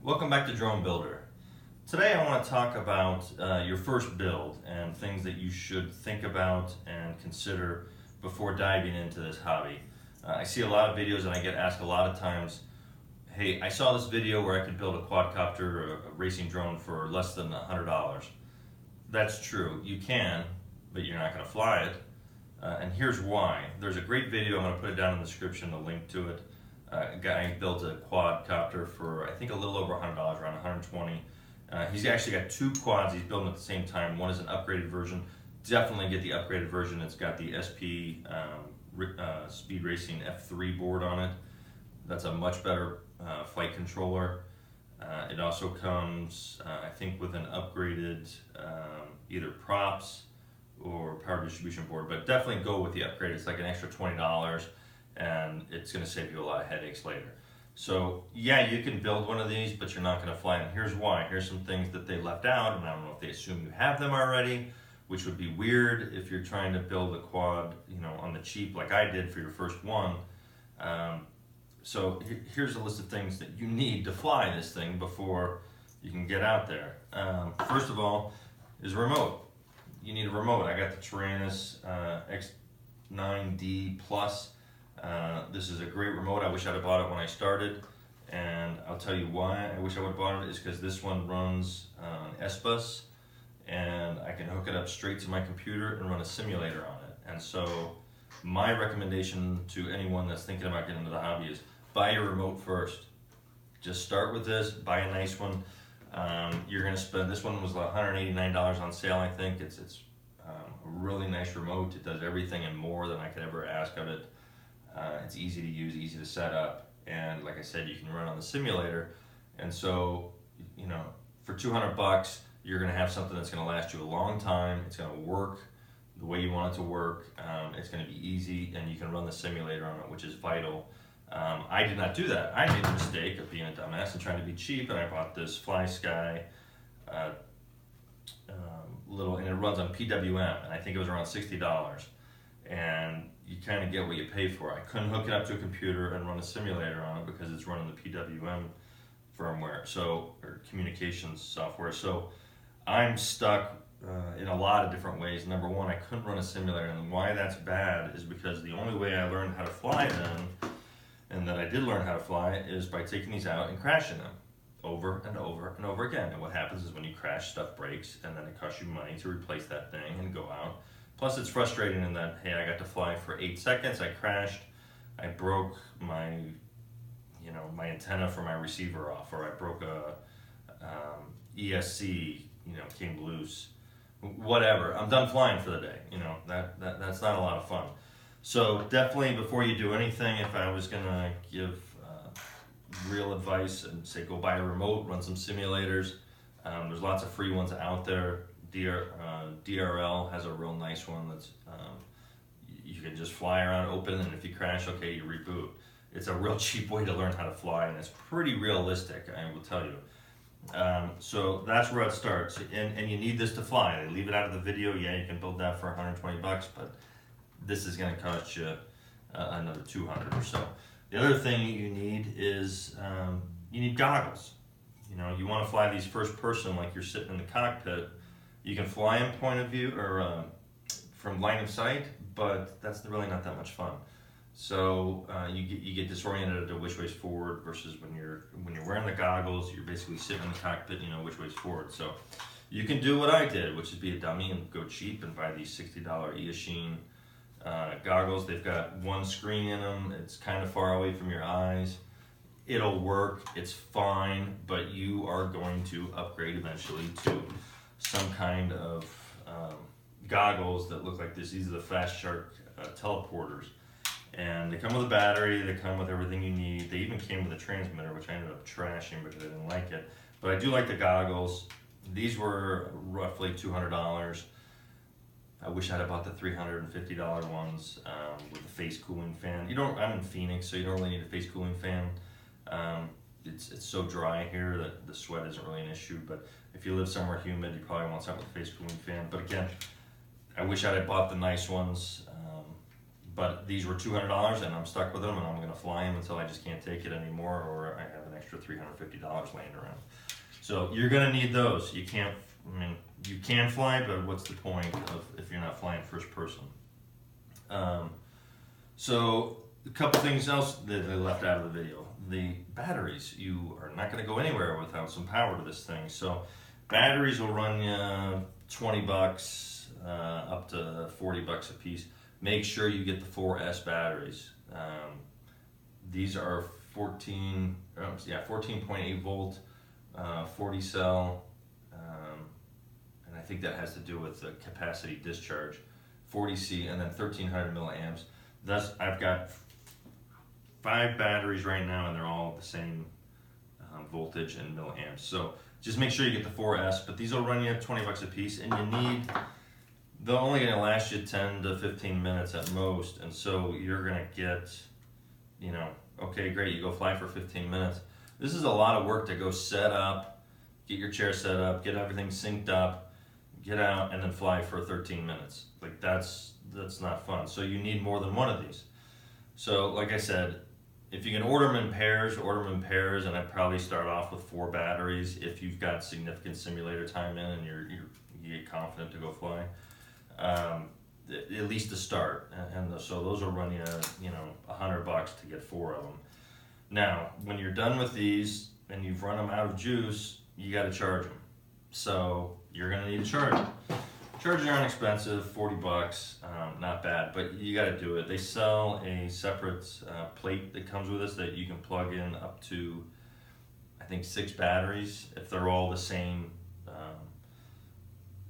Welcome back to Drone Builder. Today I want to talk about your first build and things that you should think about and consider before diving into this hobby. I see a lot of videos and I get asked a lot of times, hey, I saw this video where I could build a quadcopter or a racing drone for less than $100. That's true, you can, but you're not going to fly it. And here's why. There's a great video, I'm going to put it down in the description, a link to it. A guy built a quadcopter for I think a little over $100, around 120. He's actually got two quads he's building at the same time. One is an upgraded version. Definitely get the upgraded version. It's got the SP Speed Racing F3 board on it. That's a much better flight controller. It also comes, I think, with an upgraded either props or power distribution board, but definitely go with the upgrade. It's like an extra $20 and it's going to save you a lot of headaches later. So yeah, you can build one of these, but you're not going to fly them. Here's why. Here's some things that they left out, and I don't know if they assume you have them already, which would be weird if you're trying to build a quad, on the cheap like I did for your first one. So here's a list of things that you need to fly this thing before you can get out there. First of all is a remote. You need a remote. I got the Tyrannus X9D Plus. This is a great remote. I wish I'd have bought it when I started, and I'll tell you why I wish I would have bought it is because this one runs S-Bus, and I can hook it up straight to my computer and run a simulator on it. And so my recommendation to anyone that's thinking about getting into the hobby is buy your remote first. Just start with this, buy a nice one. You're going to spend, this one was $189 on sale, I think. It's a really nice remote. It does everything and more than I could ever ask of it. It's easy to use, easy to set up, and like I said, you can run on the simulator. And so, for 200 bucks, you're going to have something that's going to last you a long time. It's going to work the way you want it to work. It's going to be easy, and you can run the simulator on it, which is vital. I did not do that. I made the mistake of being a dumbass and trying to be cheap, and I bought this FlySky little, and it runs on PWM, and I think it was around $60. And you kind of get what you pay for. I couldn't hook it up to a computer and run a simulator on it because it's running the PWM firmware, or communications software. So I'm stuck in a lot of different ways. Number one, I couldn't run a simulator, and why that's bad is because the only way I learned how to fly them, and that I did learn how to fly, is by taking these out and crashing them over and over and over again. And what happens is when you crash, stuff breaks, and then it costs you money to replace that thing and go out. Plus it's frustrating in that, hey, I got to fly for 8 seconds, I crashed, I broke my, my antenna for my receiver off, or I broke a ESC, came loose, whatever. I'm done flying for the day, that's not a lot of fun. So definitely before you do anything, if I was gonna give real advice and say go buy a remote, run some simulators, there's lots of free ones out there. DRL has a real nice one that's you can just fly around open, and if you crash, okay, you reboot. It's a real cheap way to learn how to fly, and it's pretty realistic, I will tell you. So that's where it starts, and you need this to fly. They leave it out of the video. Yeah, you can build that for 120 bucks, but this is going to cost you another 200 or so. The other thing you need is you need goggles. You want to fly these first person like you're sitting in the cockpit. You can fly in point of view or from line of sight, but that's really not that much fun. So you get disoriented to which way's forward versus when you're wearing the goggles, you're basically sitting in the cockpit, which way's forward. So you can do what I did, which is be a dummy and go cheap and buy these $60 Eachine goggles. They've got one screen in them. It's kind of far away from your eyes. It'll work. It's fine, but you are going to upgrade eventually to some kind of goggles that look like this. These are the Fast Shark teleporters, and they come with a battery, they come with everything you need. They even came with a transmitter, which I ended up trashing because I didn't like it, but I do like the goggles. These were roughly $200. I wish I'd have bought the $350 ones with the face cooling fan. I'm in Phoenix, so you don't really need a face cooling fan. It's so dry here that the sweat isn't really an issue, but if you live somewhere humid, you probably want something with a face cooling fan. But again, I wish I'd have bought the nice ones, but these were $200 and I'm stuck with them, and I'm going to fly them until I just can't take it anymore, or I have an extra $350 laying around. So you're gonna need those. You can't, I mean, you can fly, but what's the point of if you're not flying first person? So a couple things else that I left out of the video. The batteries, you are not gonna go anywhere without some power to this thing. So batteries will run you 20 bucks, up to 40 bucks a piece. Make sure you get the 4S batteries. These are 14.8 volt, 40 cell, and I think that has to do with the capacity discharge, 40C, and then 1300 milliamps. Thus, I've got 5 batteries right now, and they're all the same voltage and milliamps. So just make sure you get the 4S, but these will run you 20 bucks a piece, and they're only gonna last you 10 to 15 minutes at most, and so you're gonna get, okay, great, you go fly for 15 minutes. This is a lot of work to go set up, get your chair set up, get everything synced up, get out, and then fly for 13 minutes. Like that's not fun. So you need more than one of these. So like I said, if you can order them in pairs, and I'd probably start off with 4 batteries if you've got significant simulator time in and you get confident to go fly. At least to start, and so those will run you, $100 to get 4 of them. Now, when you're done with these and you've run them out of juice, you got to charge them. So you're gonna need a charger. Chargers aren't expensive, 40 bucks, not bad, but you got to do it. They sell a separate plate that comes with this that you can plug in up to, I think, 6 batteries if they're all the same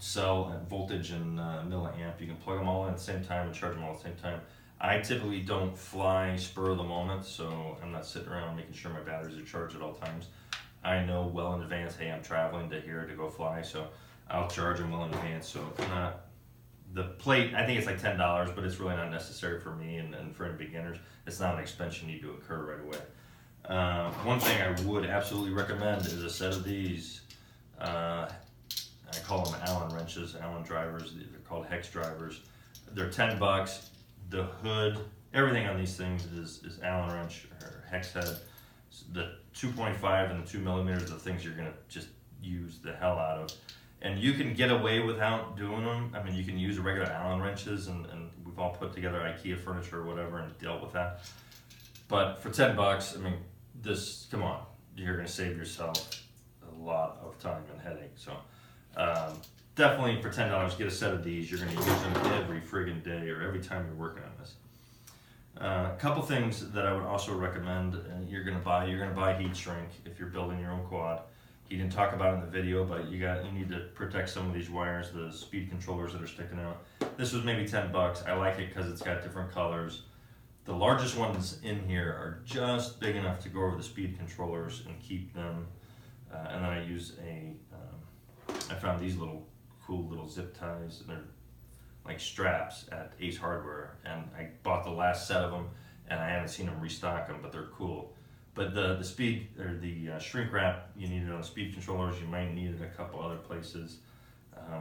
cell and voltage and milliamp. You can plug them all in at the same time and charge them all at the same time. I typically don't fly spur of the moment, so I'm not sitting around making sure my batteries are charged at all times. I know well in advance, hey, I'm traveling to here to go fly, so I'll charge them well in advance. So the plate, I think it's like $10, but it's really not necessary for me and for any beginners. It's not an expense you need to incur right away. One thing I would absolutely recommend is a set of these. I call them Allen wrenches, Allen drivers. They're called hex drivers. They're 10 bucks. The hood, everything on these things is Allen wrench or hex head. The 2.5 and the 2 millimeters are the things you're gonna just use the hell out of. And you can get away without doing them. I mean, you can use regular Allen wrenches, and we've all put together IKEA furniture or whatever and dealt with that. But for 10 bucks, I mean, come on, you're gonna save yourself a lot of time and headache. So definitely for $10, get a set of these. You're gonna use them every friggin' day or every time you're working on this. A couple things that I would also recommend you're gonna buy heat shrink if you're building your own quad. He didn't talk about it in the video, but you need to protect some of these wires, the speed controllers that are sticking out. This was maybe 10 bucks. I like it because it's got different colors. The largest ones in here are just big enough to go over the speed controllers and keep them. And then I use I found these cool little zip ties, and they're like straps at Ace Hardware, and I bought the last set of them, and I haven't seen them restock them, but they're cool. But the speed or the shrink wrap, you need it on speed controllers. You might need it a couple other places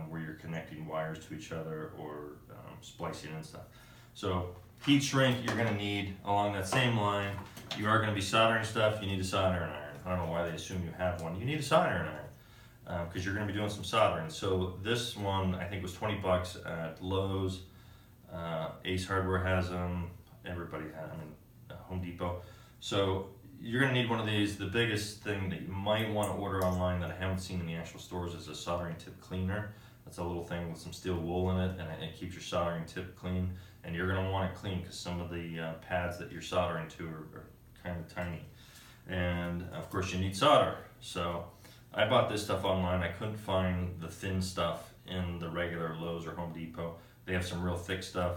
where you're connecting wires to each other or splicing and stuff. So heat shrink you're going to need along that same line. You are going to be soldering stuff. You need a soldering iron. I don't know why they assume you have one. You need a soldering iron because you're going to be doing some soldering. So this one I think was 20 bucks at Lowe's. Ace Hardware has them. Everybody has them. Home Depot. So you're going to need one of these. The biggest thing that you might want to order online that I haven't seen in the actual stores is a soldering tip cleaner. That's a little thing with some steel wool in it, and it keeps your soldering tip clean. And you're going to want it clean because some of the pads that you're soldering to are kind of tiny. And of course you need solder. So I bought this stuff online. I couldn't find the thin stuff in the regular Lowe's or Home Depot. They have some real thick stuff.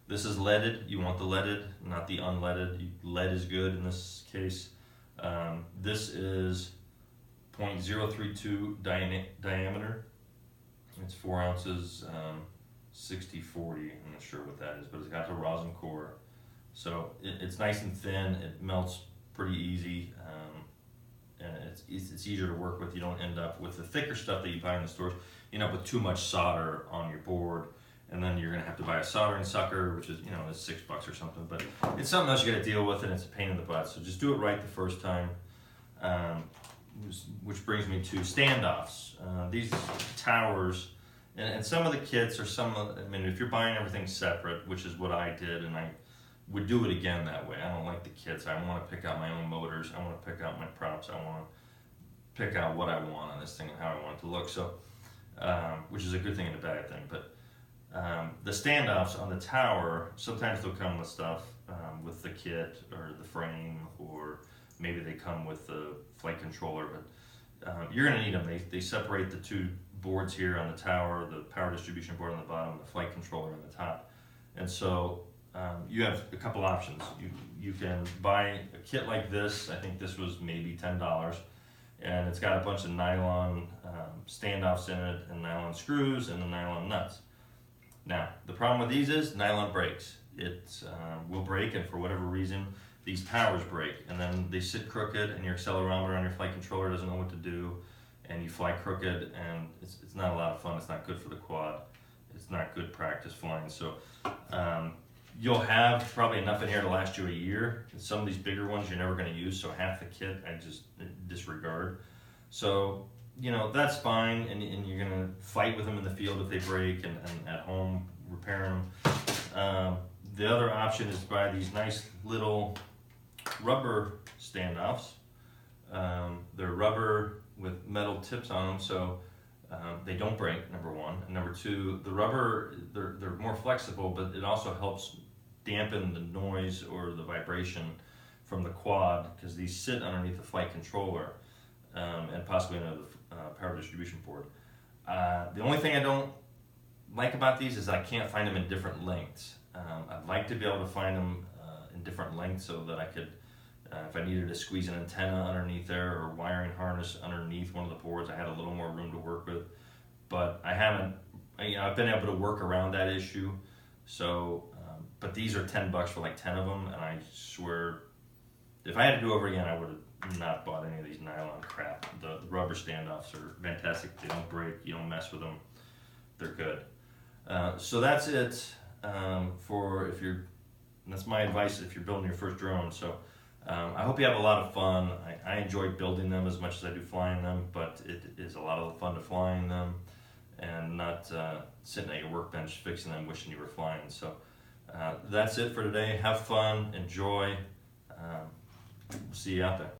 This is leaded. You want the leaded, not the unleaded. Lead is good in this case. This is 0.032 diameter. It's 4 ounces, 60/40. I'm not sure what that is, but it's got the rosin core. So it's nice and thin. It melts pretty easy, and it's easier to work with. You don't end up with the thicker stuff that you buy in the stores. You end up with too much solder on your board. And then you're gonna have to buy a soldering sucker, which is, it's $6 or something. But it's something else you gotta deal with, and it's a pain in the butt. So just do it right the first time. which brings me to standoffs. These towers, and some of the kits or I mean, if you're buying everything separate, which is what I did, and I would do it again that way. I don't like the kits. I want to pick out my own motors. I want to pick out my props. I want to pick out what I want on this thing and how I want it to look. So, which is a good thing and a bad thing. But the standoffs on the tower, sometimes they'll come with stuff with the kit or the frame, or maybe they come with the flight controller. But you're going to need them. They separate the two boards here on the tower, the power distribution board on the bottom, the flight controller on the top. And so you have a couple options. You can buy a kit like this. I think this was maybe $10, and it's got a bunch of nylon standoffs in it, and nylon screws, and the nylon nuts. Now, the problem with these is nylon breaks. It will break, and for whatever reason, these towers break, and then they sit crooked, and your accelerometer on your flight controller doesn't know what to do, and you fly crooked, and it's not a lot of fun. It's not good for the quad. It's not good practice flying. So you'll have probably enough in here to last you a year. And some of these bigger ones you're never going to use, so half the kit I just disregard. So, you know, that's fine, and you're going to fight with them in the field if they break, and at home repair them. The other option is to buy these nice little rubber standoffs. They're rubber with metal tips on them, so they don't break, number one. And number two, the rubber, they're more flexible, but it also helps dampen the noise or the vibration from the quad, because these sit underneath the flight controller and possibly under the power distribution board. The only thing I don't like about these is I can't find them in different lengths. I'd like to be able to find them in different lengths so that I could, if I needed to squeeze an antenna underneath there or wiring harness underneath one of the boards, I had a little more room to work with. But I haven't, I've been able to work around that issue. So, but these are $10 for like 10 of them, and I swear, if I had to do over again, I would have not bought any of these nylon crap. The rubber standoffs are fantastic. They don't break. You don't mess with them. They're good. So that's it for that's my advice if you're building your first drone. So I hope you have a lot of fun. I enjoy building them as much as I do flying them, but it is a lot of fun to flying them and not sitting at your workbench fixing them wishing you were flying. So that's it for today. Have fun, enjoy. See you out there.